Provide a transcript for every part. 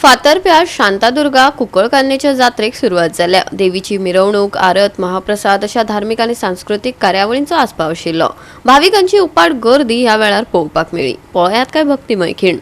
फातर्प्यात शांतादुर्गा कुंकळकान्नेच्या जात्रेक सुरुवात जाल्या। देवीची मिरवणूक, आरत, महाप्रसाद अशा धार्मिक आणि सांस्कृतिक कार्यावळींचो आस्पाव आशिल्लो। भाविकांची उपाट गर्दी ह्या वेळार पळोवपाक मेळ्ळी। पळयात काय भक्तिमय खीण।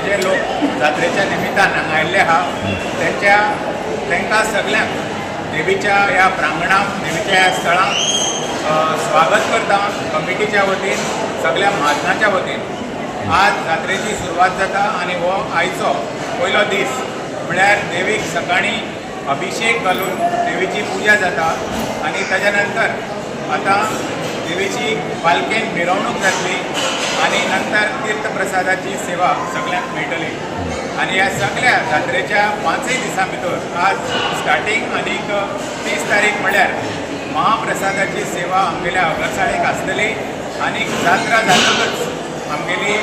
जे लोक जात्रेच्या निमित्तान हांगा आयिल्ले आहा तांकां सगळ्यांक देवीच्या ह्या प्रांगणांत, देवीच्या ह्या स्थळांत स्वागत करता कमिटीच्या वतीन, सगळ्या महाजनाच्या वतीन। आज जात्रेची सुरवात जाता आनी हो आयचो पयलो दीस, म्हळ्यार देवीक सकाळीं अभिषेक घालून देवीची पुजा जाता आनी ताच्या नंतर आतां देवीची पालखेन मिरवणूक जातली आनी नंतर तीर्थप्रसादाची सेवा सगळ्यांक मेळटली। आनी ह्या सगळ्या जात्रेच्या 5 दिसां भितर आज स्टार्टींग आनीक 30 तारीख म्हळ्यार महाप्रसादाची सेवा आमगेल्या अगरसाळेक आसतली आनी जात्रा जातकच आमगेली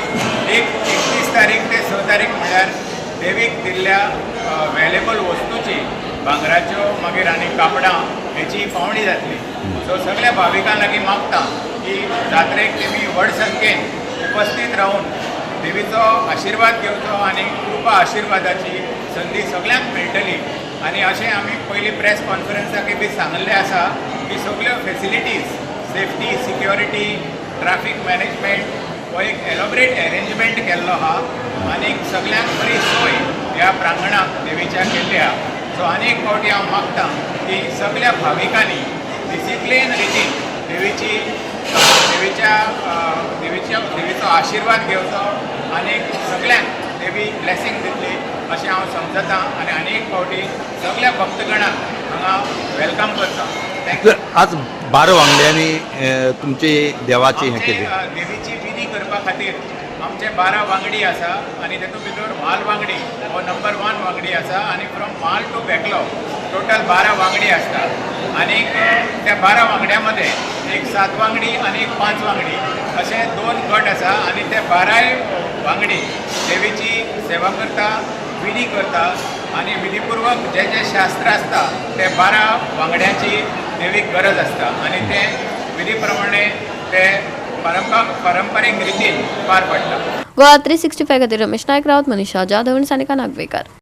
31 तारीख ते 6 तारीख म्हळ्यार देवीक दिल्ल्या वेलेबल वस्तूची, भांगराच्यो मागीर आनी कापडां हेची पावणी जातली। सो सगळ्या भाविकां लागीं मागता की जात्रेक तेमी व्हड संख्येन उपस्थित रावन देवीचो आशिर्वाद घेवचो आनी कृपा आशिर्वादाची संदी सगळ्यांक मेळटली। आनी अशें आमी पयली प्रेस कॉन्फरन्साकय बी सांगल्लें आसा की सगळ्यो facilities, safety, security, traffic management हो एक एलोबरेट अरेंजमेंट केल्लो आहा आनी सगळ्यांक बरी सोय ह्या प्रांगणाक देवीच्या केल्ली आहा। सो आनी एक फावटी हांव मागतां की सगळ्या भाविकांनी डिसिप्लीन रितीन देवीचो आशिर्वाद घेवचो आनी सगळ्यांक देवी ब्लेसिंग दितली अशें हांव समजतां आनी आनी एक फावटी सगळ्या भक्तगणांक हांगा वेलकम करता। थँक्यू। आज 12 वांगड्यांनी तुमचे देवाची हें केलें। देवीची विधी करपा खातीर आमचे 12 वांगडी आसा आनी तातूंत भितर म्हाल वांगडी हो नंबर 1 वांगडी आसा आनी फ्रॉम म्हाल टू बेकलो टोटल 12 वांगडी आसता आनी त्या 12 वांगड्या मदें एक 7 वांगडी आनी एक 5 वांगडी अशे 2 गट आसा आनी ते 12 वांगडी देवीची सेवा करता, विधी करता आनी विधीपूर्वक जे जे शास्त्र आसता ते 12 वांगड्यांची देवीक गरज आसता आनी ते विधी प्रमाणे ते पारंपारीक रितीन पार पडटा। गोवा 365 खातीर रमेश नायक रावत, मनीषा जाधव, सानिका नागवेकर।